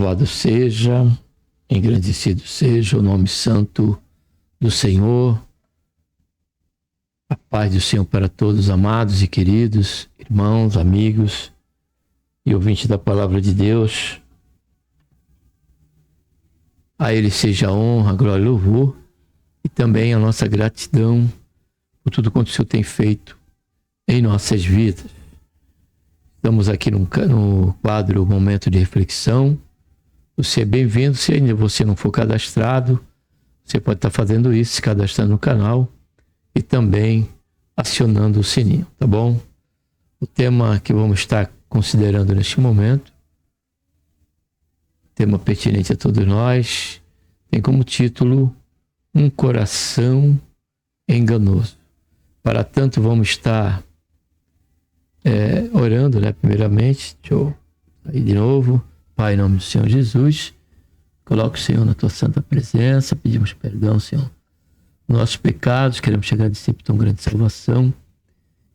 Louvado seja, engrandecido seja o nome santo do Senhor. A paz do Senhor para todos, amados e queridos, irmãos, amigos e ouvintes da palavra de Deus. A Ele seja a honra, a glória e louvor e também a nossa gratidão por tudo quanto o Senhor tem feito em nossas vidas. Estamos aqui no quadro Momento de Reflexão. Você é bem-vindo. Se ainda você não for cadastrado, você pode estar fazendo isso, se cadastrando no canal e também acionando o sininho, tá bom? O tema que vamos estar considerando neste momento, tema pertinente a todos nós, tem como título Um Coração Enganoso. Para tanto, vamos estar orando, primeiramente. Deixa eu sair de novo. Pai, em nome do Senhor Jesus, coloca o Senhor na tua santa presença, pedimos perdão, Senhor, dos nossos pecados, queremos chegar de sempre tão grande salvação.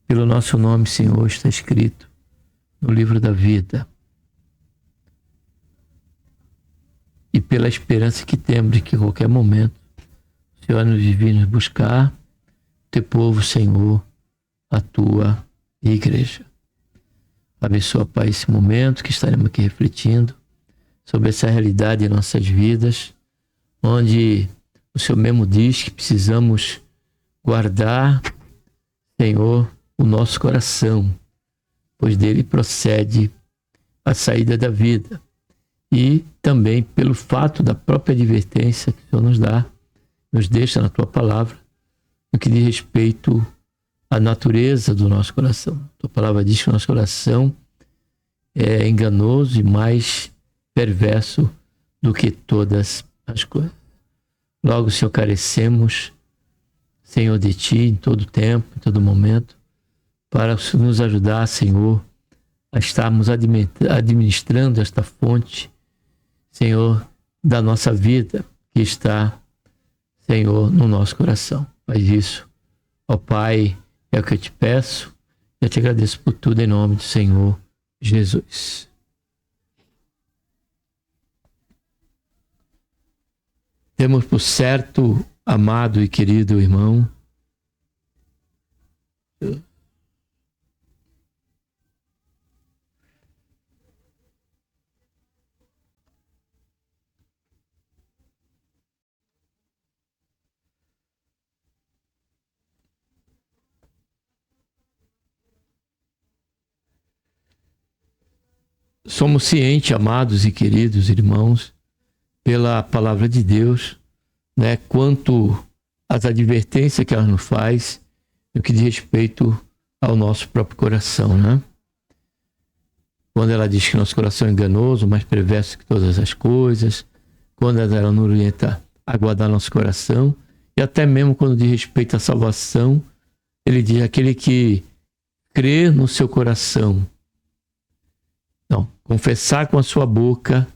Pelo nosso nome, Senhor, está escrito no livro da vida. E pela esperança que temos de que em qualquer momento o Senhor nos vir nos buscar, teu povo, Senhor, a tua igreja. Abençoa, Pai, esse momento que estaremos aqui refletindo sobre essa realidade em nossas vidas, onde o Senhor mesmo diz que precisamos guardar, Senhor, o nosso coração, pois dele procede a saída da vida. E também pelo fato da própria advertência que o Senhor nos dá, nos deixa na tua palavra, no que diz respeito à natureza do nosso coração. A tua palavra diz que o nosso coração é enganoso e mais perverso do que todas as coisas. Logo, Senhor, carecemos, Senhor, de Ti em todo tempo, em todo momento, para nos ajudar, Senhor, a estarmos administrando esta fonte, Senhor, da nossa vida, que está, Senhor, no nosso coração. Faz isso, ó Pai, é o que eu te peço, eu te agradeço por tudo em nome do Senhor Jesus. Temos por certo, amado e querido irmão, somos cientes, amados e queridos irmãos, pela palavra de Deus, quanto às advertências que ela nos faz no que diz respeito ao nosso próprio coração, Quando ela diz que nosso coração é enganoso, mais perverso que todas as coisas, quando ela nos orienta a guardar nosso coração, e até mesmo quando diz respeito à salvação, ele diz aquele que crê no seu coração. Não, confessar com a sua boca,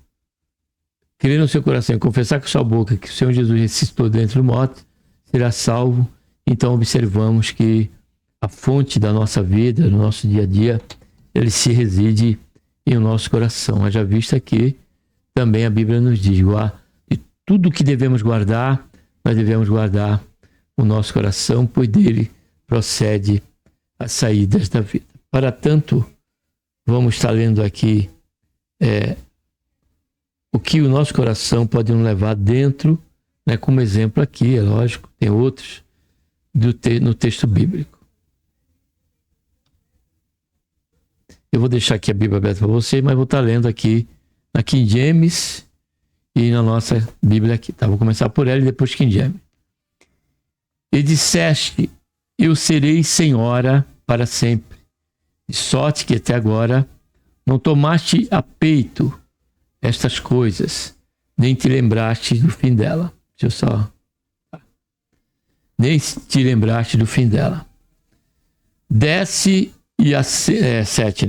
crer no seu coração e confessar com a sua boca que o Senhor Jesus ressuscitou dentre os mortos, será salvo. Então observamos que a fonte da nossa vida, no nosso dia a dia, ele se reside em o nosso coração. Haja vista que também a Bíblia nos diz, de tudo que devemos guardar, nós devemos guardar o nosso coração, pois dele procede as saídas da vida. Para tanto, vamos estar lendo aqui o que o nosso coração pode nos levar dentro, como exemplo aqui, é lógico, tem outros no texto bíblico. Eu vou deixar aqui a Bíblia aberta para você, mas vou estar lendo aqui na King James e na nossa Bíblia aqui. Vou começar por ela e depois King James. E disseste, eu serei senhora para sempre, de sorte que até agora não tomaste a peito estas coisas, nem te lembraste do fim dela. Nem te lembraste do fim dela. Desce e a 7,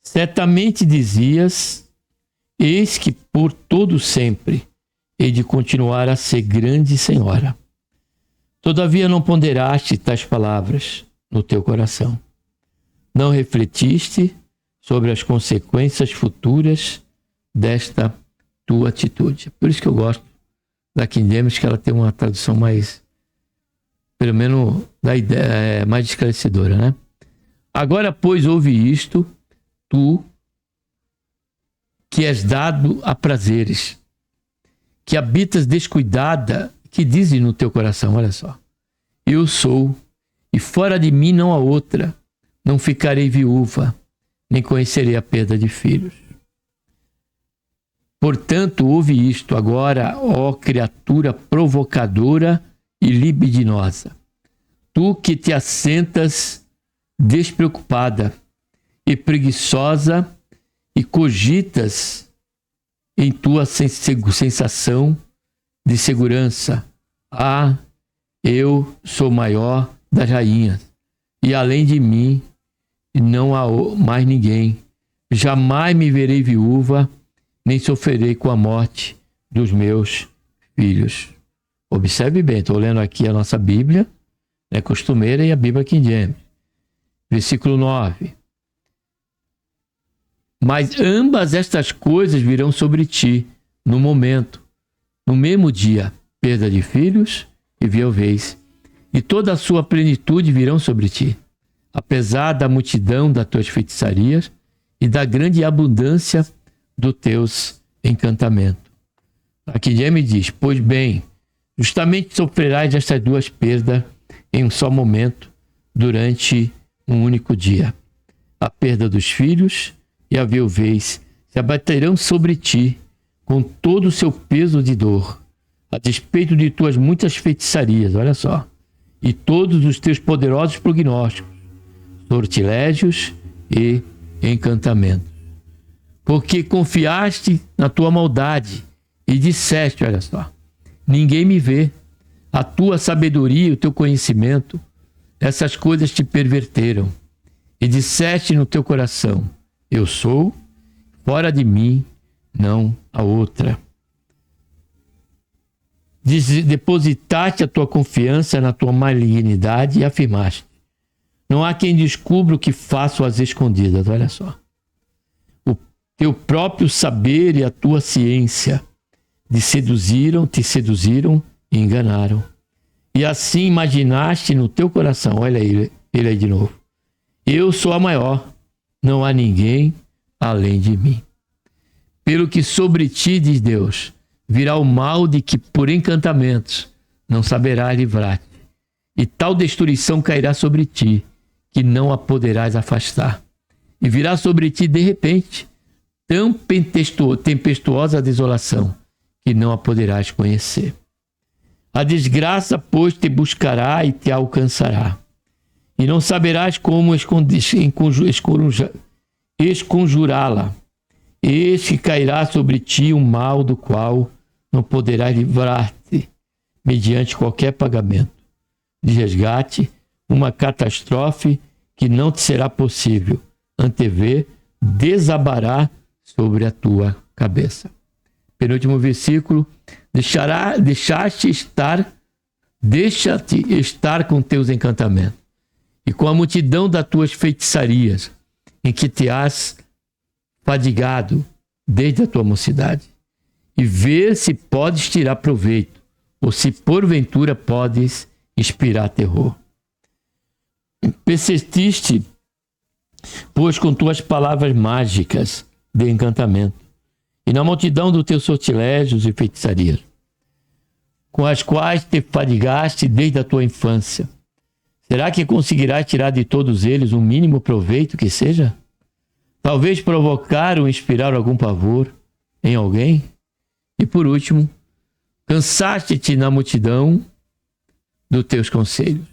Certamente dizias, eis que por todo sempre hei de continuar a ser grande senhora. Todavia não ponderaste tais palavras no teu coração. Não refletiste sobre as consequências futuras desta tua atitude. Por isso que eu gosto da King James, que ela tem uma tradução mais, pelo menos, da ideia, mais esclarecedora, né? Agora, pois, ouve isto, tu que és dado a prazeres, que habitas descuidada, que dizes no teu coração, olha só, eu sou, e fora de mim não há outra, não ficarei viúva, nem conhecerei a perda de filhos. Portanto, ouve isto agora, ó criatura provocadora e libidinosa, tu que te assentas despreocupada e preguiçosa e cogitas em tua sensação de segurança. Ah, eu sou maior das rainhas, e além de mim não há mais ninguém. Jamais me verei viúva, nem sofrerei com a morte dos meus filhos. Observe bem, estou lendo aqui a nossa Bíblia, né, costumeira, e a Bíblia King James. Versículo 9. Mas ambas estas coisas virão sobre ti, no momento, no mesmo dia, perda de filhos e viuvez, e toda a sua plenitude virão sobre ti, apesar da multidão das tuas feitiçarias e da grande abundância dos teus encantamentos. Aqui James diz, pois bem, justamente sofrerás estas duas perdas em um só momento, durante um único dia. A perda dos filhos e a viuvez se abaterão sobre ti com todo o seu peso de dor, a despeito de tuas muitas feitiçarias, olha só, e todos os teus poderosos prognósticos, sortilégios e encantamentos. Porque confiaste na tua maldade e disseste, olha só, ninguém me vê, a tua sabedoria e o teu conhecimento, essas coisas te perverteram, e disseste no teu coração, eu sou, fora de mim não há outra. Depositaste a tua confiança na tua malignidade e afirmaste, não há quem descubra o que faço às escondidas. Olha só. O teu próprio saber e a tua ciência te seduziram e enganaram. E assim imaginaste no teu coração, olha ele aí de novo, eu sou a maior, não há ninguém além de mim. Pelo que sobre ti, diz Deus, virá o mal de que por encantamentos não saberás livrar-te, e tal destruição cairá sobre ti, que não a poderás afastar. E virá sobre ti de repente tão tempestuosa desolação, que não a poderás conhecer. A desgraça, pois, te buscará e te alcançará, e não saberás como esconjurá-la. Eis que cairá sobre ti um mal do qual não poderás livrar-te, mediante qualquer pagamento de resgate, uma catástrofe que não te será possível antever, desabará sobre a tua cabeça. Penúltimo versículo, deixa-te estar com teus encantamentos e com a multidão das tuas feitiçarias, em que te has fadigado desde a tua mocidade, e ver se podes tirar proveito, ou se porventura podes inspirar terror. Persististe, pois, com tuas palavras mágicas de encantamento, e na multidão dos teus sortilégios e feitiçarias, com as quais te fadigaste desde a tua infância. Será que conseguirás tirar de todos eles um mínimo proveito que seja? Talvez provocar ou inspirar algum pavor em alguém? E por último, cansaste-te na multidão dos teus conselhos.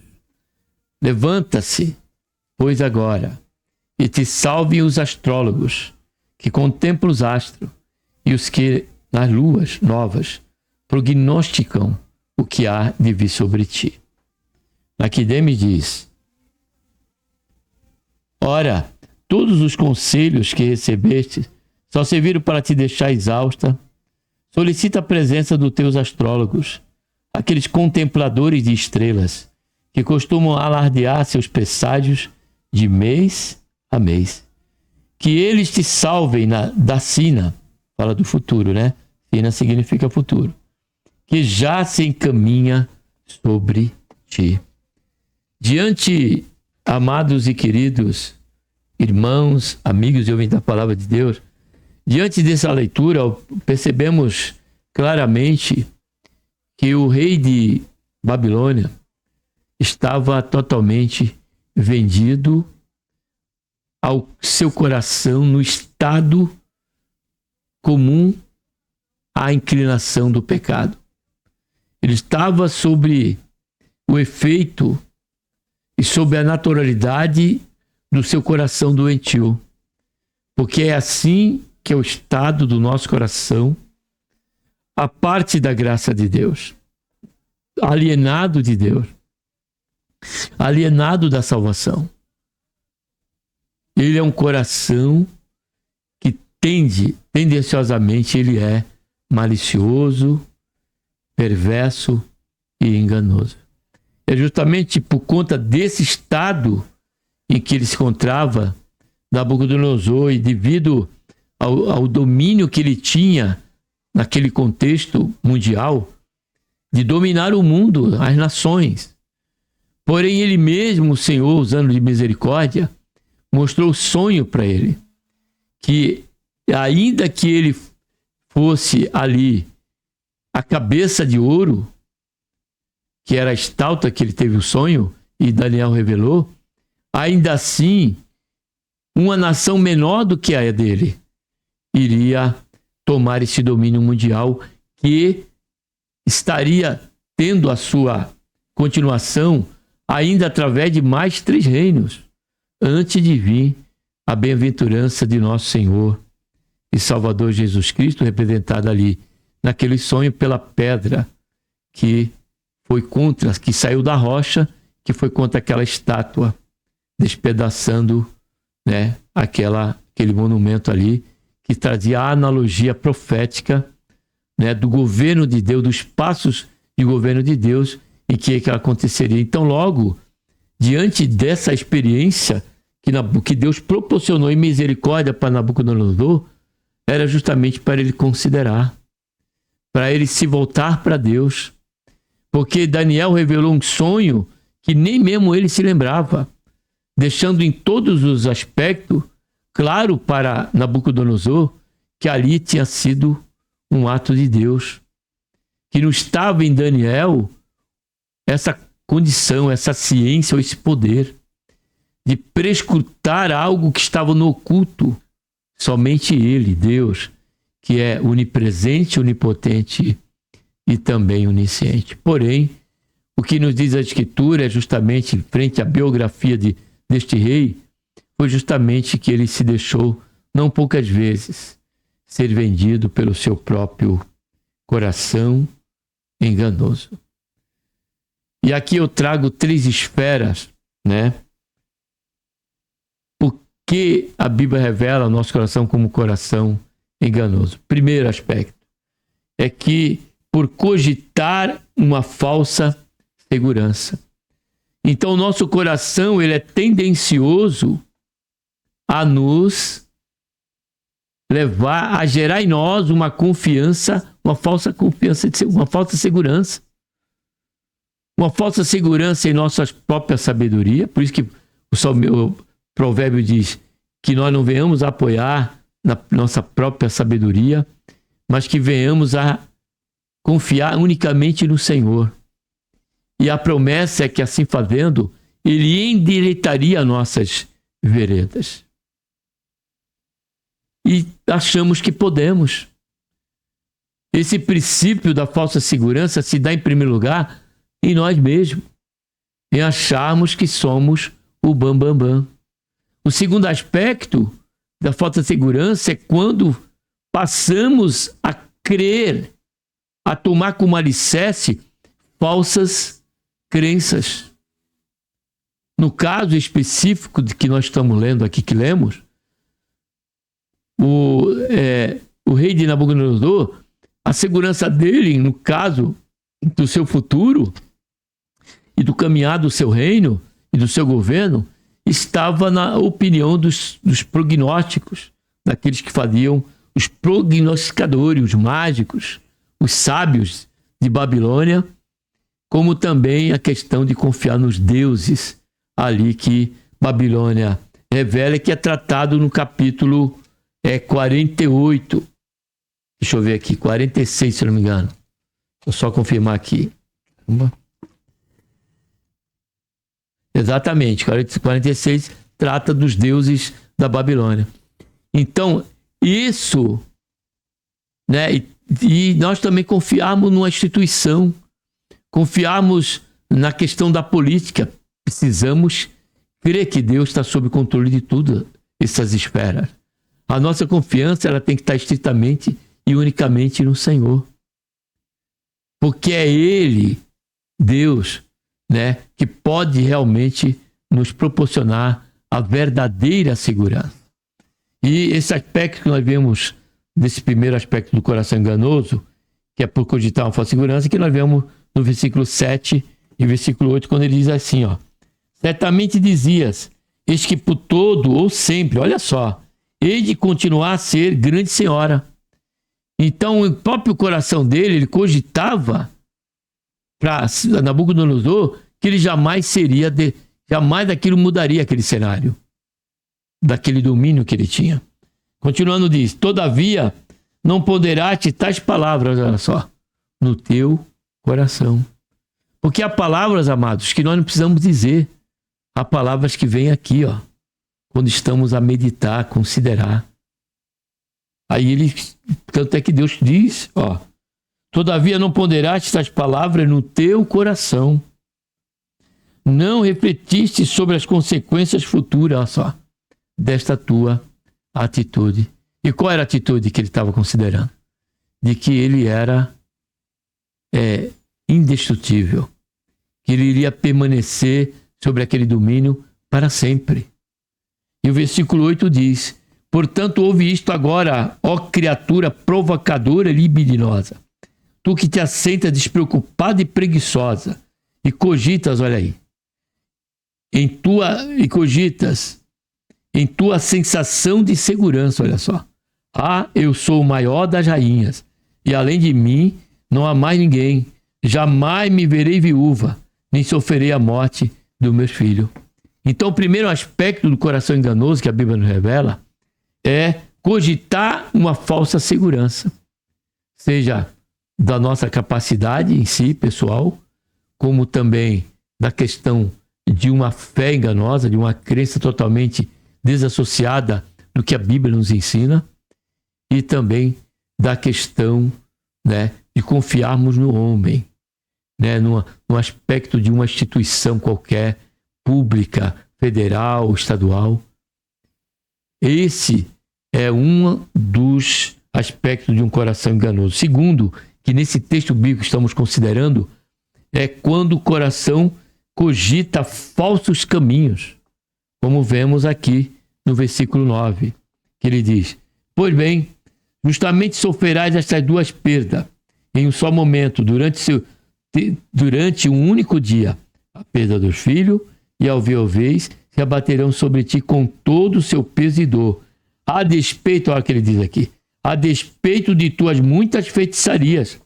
Levanta-se, pois agora, e te salvem os astrólogos, que contemplam os astros, e os que, nas luas novas, prognosticam o que há de vir sobre ti. Aqui Demis diz, ora, todos os conselhos que recebeste só serviram para te deixar exausta. Solicita a presença dos teus astrólogos, aqueles contempladores de estrelas, que costumam alardear seus presságios de mês a mês. Que eles te salvem da sina, Fala do futuro, né? Sina significa futuro. Que já se encaminha sobre ti. Diante, amados e queridos irmãos, amigos e ouvintes da palavra de Deus, diante dessa leitura, percebemos claramente que o rei de Babilônia estava totalmente vendido ao seu coração no estado comum à inclinação do pecado. Ele estava sobre o efeito e sobre a naturalidade do seu coração doentio, porque é assim que é o estado do nosso coração, a parte da graça de Deus, alienado de Deus, alienado da salvação. Ele é um coração que tendenciosamente, ele é malicioso, perverso e enganoso. É justamente por conta desse estado em que ele se encontrava, Nabucodonosor, e devido ao domínio que ele tinha naquele contexto mundial, de dominar o mundo, as nações. Porém, ele mesmo, o Senhor, usando de misericórdia, mostrou o sonho para ele, que ainda que ele fosse ali a cabeça de ouro, que era a estátua que ele teve o sonho, e Daniel revelou, ainda assim, uma nação menor do que a dele iria tomar esse domínio mundial, que estaria tendo a sua continuação ainda através de mais 3 reinos, antes de vir a bem-aventurança de nosso Senhor e Salvador Jesus Cristo, representada ali naquele sonho pela pedra que foi contra, que saiu da rocha, que foi contra aquela estátua, despedaçando, né, aquele monumento ali, que trazia a analogia profética, né, do governo de Deus, dos passos de governo de Deus, em que aconteceria. Então, logo, diante dessa experiência que Deus proporcionou em misericórdia para Nabucodonosor, era justamente para ele considerar, para ele se voltar para Deus, porque Daniel revelou um sonho que nem mesmo ele se lembrava, deixando em todos os aspectos claro para Nabucodonosor que ali tinha sido um ato de Deus, que não estava em Daniel essa condição, essa ciência ou esse poder de prescrutar algo que estava no oculto. Somente ele, Deus, que é onipresente, onipotente e também onisciente. Porém, o que nos diz a Escritura é justamente, frente à biografia deste rei, foi justamente que ele se deixou, não poucas vezes, ser vendido pelo seu próprio coração enganoso. E aqui eu trago 3 esferas, né? Porque a Bíblia revela o nosso coração como coração enganoso. Primeiro aspecto é que por cogitar uma falsa segurança. Então, o nosso coração, ele é tendencioso a nos levar a gerar em nós uma confiança, uma falsa confiança, uma falsa segurança. Uma falsa segurança em nossa própria sabedoria. Por isso que o provérbio diz que nós não venhamos a apoiar na nossa própria sabedoria, mas que venhamos a confiar unicamente no Senhor. E a promessa é que, assim fazendo, Ele endireitaria nossas veredas. E achamos que podemos. Esse princípio da falsa segurança se dá, em primeiro lugar, em nós mesmos, em acharmos que somos o bambambam. O segundo aspecto da falsa segurança é quando passamos a crer, a tomar como alicerce falsas crenças. No caso específico de que nós estamos lendo aqui, que lemos, o rei de Nabucodonosor, a segurança dele, no caso do seu futuro e do caminhar do seu reino e do seu governo, estava na opinião dos prognósticos, daqueles que faziam os prognosticadores, os mágicos, os sábios de Babilônia, como também a questão de confiar nos deuses ali que Babilônia revela, que é tratado no capítulo 48. Deixa eu ver aqui, 46, se não me engano. Vou só confirmar aqui. Exatamente, 46 trata dos deuses da Babilônia. Então, isso, né? E nós também confiarmos numa instituição, confiarmos na questão da política. Precisamos crer que Deus está sob controle de tudo essas esferas. A nossa confiança ela tem que estar estritamente e unicamente no Senhor. Porque é Ele, Deus, né, que pode realmente nos proporcionar a verdadeira segurança. E esse aspecto que nós vemos, desse primeiro aspecto do coração enganoso, que é por cogitar uma falsa segurança, que nós vemos no versículo 7 e versículo 8, quando ele diz assim, ó: certamente dizias, eis que por todo ou sempre, olha só, hei de continuar a ser grande senhora. Então, o próprio coração dele, ele cogitava para Nabucodonosor que ele jamais seria, jamais daquilo mudaria aquele cenário, daquele domínio que ele tinha. Continuando diz, todavia, não poderá te tais palavras, olha só, no teu coração. Porque há palavras, amados, que nós não precisamos dizer. Há palavras que vêm aqui, ó, quando estamos a meditar, considerar. Aí ele, tanto é que Deus diz, ó, todavia não ponderás estas palavras no teu coração. Não refletiste sobre as consequências futuras, olha só, desta tua atitude. E qual era a atitude que ele estava considerando? De que ele era indestrutível, que ele iria permanecer sobre aquele domínio para sempre. E o versículo 8 diz, portanto, ouve isto agora, ó criatura provocadora e libidinosa, tu que te assentas despreocupada e preguiçosa, e cogitas, olha aí, em tua sensação de segurança, olha só. Ah, eu sou o maior das rainhas, e além de mim não há mais ninguém. Jamais me verei viúva, nem sofrerei a morte do meu filho. Então, o primeiro aspecto do coração enganoso que a Bíblia nos revela é cogitar uma falsa segurança, seja da nossa capacidade em si, pessoal, como também da questão de uma fé enganosa, de uma crença totalmente desassociada do que a Bíblia nos ensina, e também da questão, né, de confiarmos no homem, né, no aspecto de uma instituição qualquer, pública, federal, estadual. Esse é um dos aspectos de um coração enganoso. Segundo, que nesse texto bíblico estamos considerando, é quando o coração cogita falsos caminhos, como vemos aqui no versículo 9, que ele diz, pois bem, justamente sofrerás estas duas perdas em um só momento, durante um único dia, a perda dos filhos e a viuvez se abaterão sobre ti com todo o seu peso e dor, a despeito, olha o que ele diz aqui, a despeito de tuas muitas feitiçarias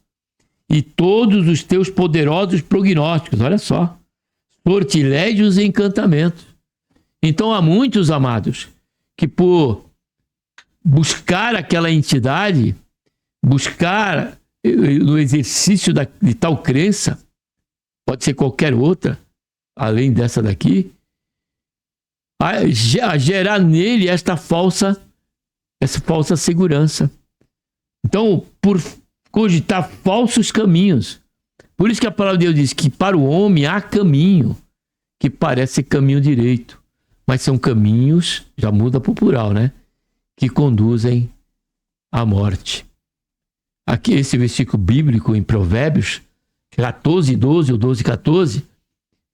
e todos os teus poderosos prognósticos, olha só, sortilégios e encantamentos. Então há muitos, amados, que por buscar aquela entidade, buscar no exercício de tal crença, pode ser qualquer outra, além dessa daqui, a gerar nele essa falsa segurança. Então, por cogitar falsos caminhos. Por isso que a palavra de Deus diz que para o homem há caminho que parece caminho direito, mas são caminhos, já muda para o plural, né? Que conduzem à morte. Aqui esse versículo bíblico em Provérbios 14, 12 ou 12, 14,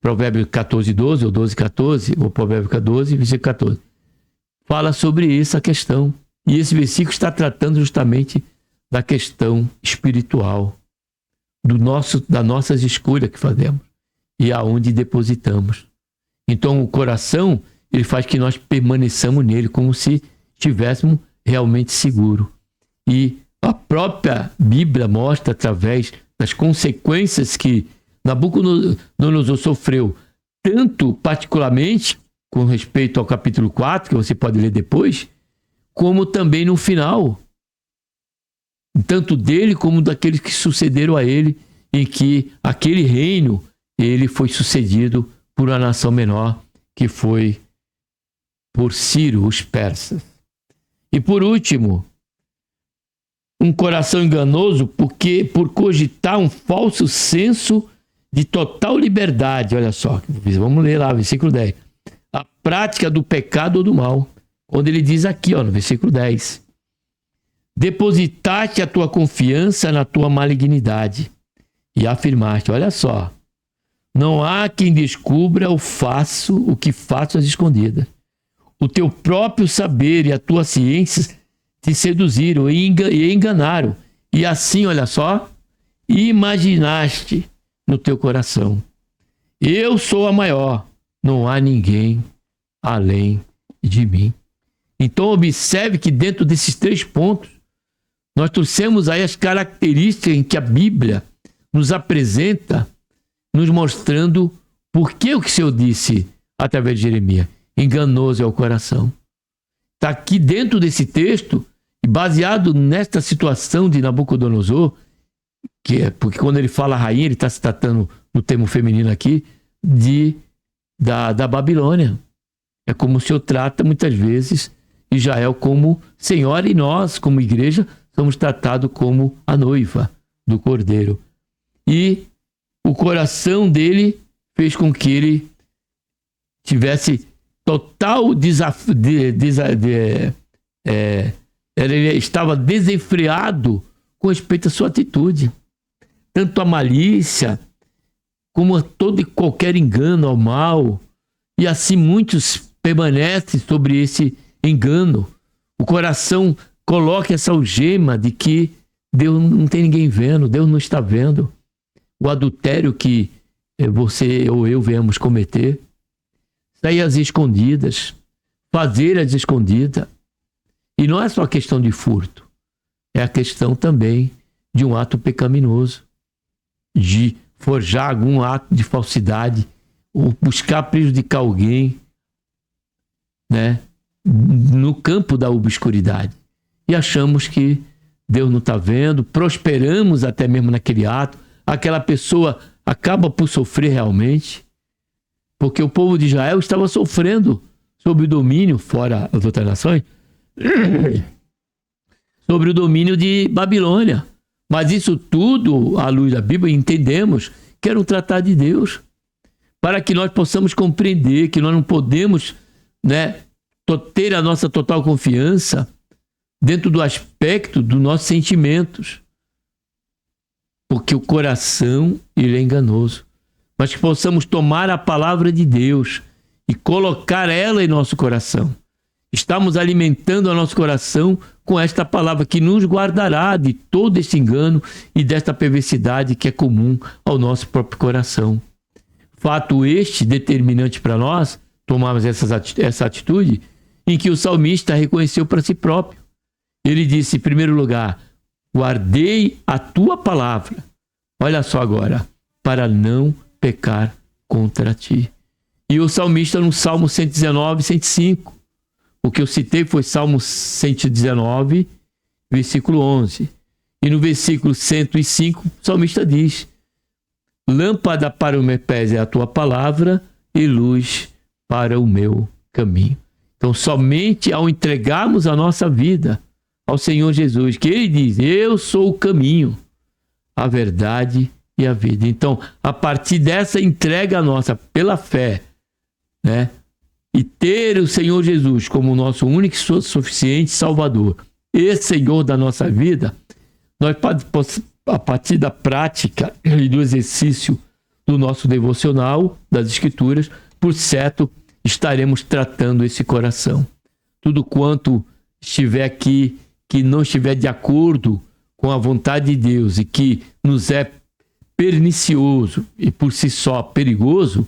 Provérbios 14, 12 ou 12, 14, ou Provérbios 14, versículo 14, fala sobre essa questão. E esse versículo está tratando justamente da questão espiritual, das nossas escolhas que fazemos e aonde depositamos. Então o coração, ele faz que nós permaneçamos nele como se estivéssemos realmente seguros. E a própria Bíblia mostra, através das consequências que Nabucodonosor sofreu, tanto particularmente com respeito ao capítulo 4, que você pode ler depois, como também no final, tanto dele como daqueles que sucederam a ele, em que aquele reino ele foi sucedido por uma nação menor, que foi por Ciro, os persas. E por último, um coração enganoso por cogitar um falso senso de total liberdade. Olha só, vamos ler lá, versículo 10. A prática do pecado ou do mal. Onde ele diz aqui, no versículo 10. Depositaste a tua confiança na tua malignidade e afirmaste, olha só, não há quem descubra o que faço às escondidas. O teu próprio saber e a tua ciência te seduziram e enganaram. E assim, olha só, imaginaste no teu coração: eu sou a maior, não há ninguém além de mim. Então observe que dentro desses 3 pontos, nós trouxemos aí as características em que a Bíblia nos apresenta, nos mostrando por que o Senhor disse através de Jeremias: enganoso é o coração. Está aqui dentro desse texto, e baseado nesta situação de Nabucodonosor, porque quando ele fala rainha, ele está se tratando no termo feminino aqui, da Babilônia. É como o Senhor trata muitas vezes Israel como senhora, e nós, como igreja, somos tratados como a noiva do Cordeiro. E o coração dele fez com que ele tivesse total desafio. Ele estava desenfreado com respeito à sua atitude. Tanto a malícia, como a todo e qualquer engano ao mal. E assim muitos permanecem sobre esse engano. O coração coloca essa algema de que Deus não tem ninguém vendo, Deus não está vendo. O adultério que você ou eu viemos cometer, sair às escondidas, fazer às escondidas. E não é só questão de furto, é a questão também de um ato pecaminoso, de forjar algum ato de falsidade, ou buscar prejudicar alguém, né, no campo da obscuridade. E achamos que Deus não está vendo, prosperamos até mesmo naquele ato, aquela pessoa acaba por sofrer realmente, porque o povo de Israel estava sofrendo sob o domínio, fora as outras nações, sobre o domínio de Babilônia. Mas isso tudo, à luz da Bíblia, entendemos que era um tratado de Deus, para que nós possamos compreender que nós não podemos, ter a nossa total confiança dentro do aspecto dos nossos sentimentos, porque o coração ele é enganoso. Mas que possamos tomar a palavra de Deus e colocar ela em nosso coração. Estamos alimentando o nosso coração com esta palavra que nos guardará de todo esse engano e desta perversidade que é comum ao nosso próprio coração. Fato este determinante para nós tomarmos essa atitude, em que o salmista reconheceu para si próprio. Ele disse, em primeiro lugar, guardei a tua palavra. Olha só agora, para não pecar contra ti. E o salmista no Salmo 119, 105. O que eu citei foi Salmo 119, versículo 11. E no versículo 105, o salmista diz: lâmpada para o meu pés é a tua palavra e luz para o meu caminho. Então, somente ao entregarmos a nossa vida ao Senhor Jesus, que Ele diz, eu sou o caminho, a verdade e a vida. Então, a partir dessa entrega nossa pela fé, e ter o Senhor Jesus como nosso único e suficiente Salvador e Senhor da nossa vida, nós, a partir da prática e do exercício do nosso devocional, das Escrituras, por certo, estaremos tratando esse coração. Tudo quanto estiver aqui, que não estiver de acordo com a vontade de Deus e que nos é pernicioso e por si só perigoso,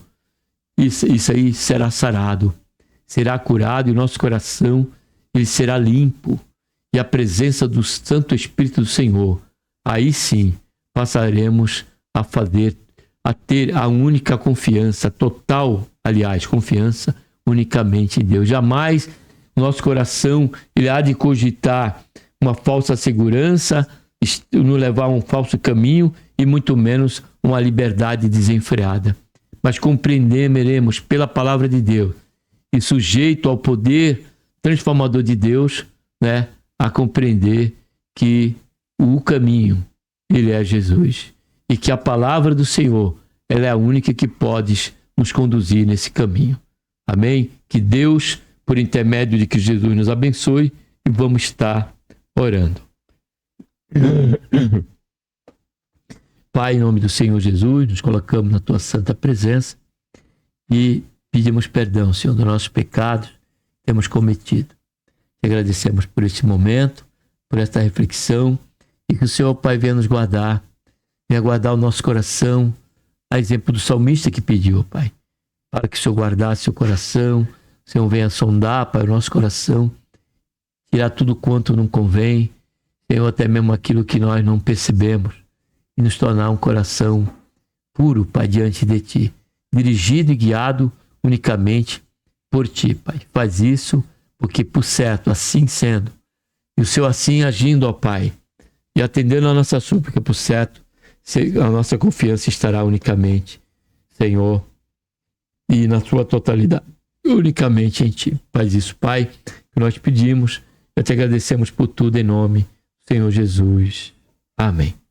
isso aí será sarado, será curado e o nosso coração ele será limpo. e a presença do Santo Espírito do Senhor, aí sim passaremos a ter a única confiança, total, aliás, confiança unicamente em Deus. Jamais nosso coração ele há de cogitar uma falsa segurança, nos levar a um falso caminho e muito menos uma liberdade desenfreada. Mas compreenderemos pela palavra de Deus e sujeito ao poder transformador de Deus, né, a compreender que o caminho, ele é Jesus. E que a palavra do Senhor, ela é a única que pode nos conduzir nesse caminho. Amém? Que Deus, por intermédio de Cristo Jesus, nos abençoe e vamos estar orando. Pai, em nome do Senhor Jesus, nos colocamos na Tua santa presença e pedimos perdão, Senhor, dos nossos pecados que temos cometido. Te agradecemos por este momento, por esta reflexão e que o Senhor, Pai, venha nos guardar, venha guardar o nosso coração, a exemplo do salmista que pediu, Pai, para que o Senhor guardasse o coração, o Senhor venha sondar, Pai, o nosso coração, tirar tudo quanto não convém, Senhor, até mesmo aquilo que nós não percebemos, e nos tornar um coração puro, Pai, diante de Ti, dirigido e guiado unicamente por Ti, Pai. Faz isso, porque por certo, assim sendo, e o Senhor assim agindo, ó Pai, e atendendo a nossa súplica, por certo, a nossa confiança estará unicamente, Senhor, e na Sua totalidade, unicamente em Ti. Faz isso, Pai, que nós pedimos, e te agradecemos por tudo em nome do Senhor Jesus. Amém.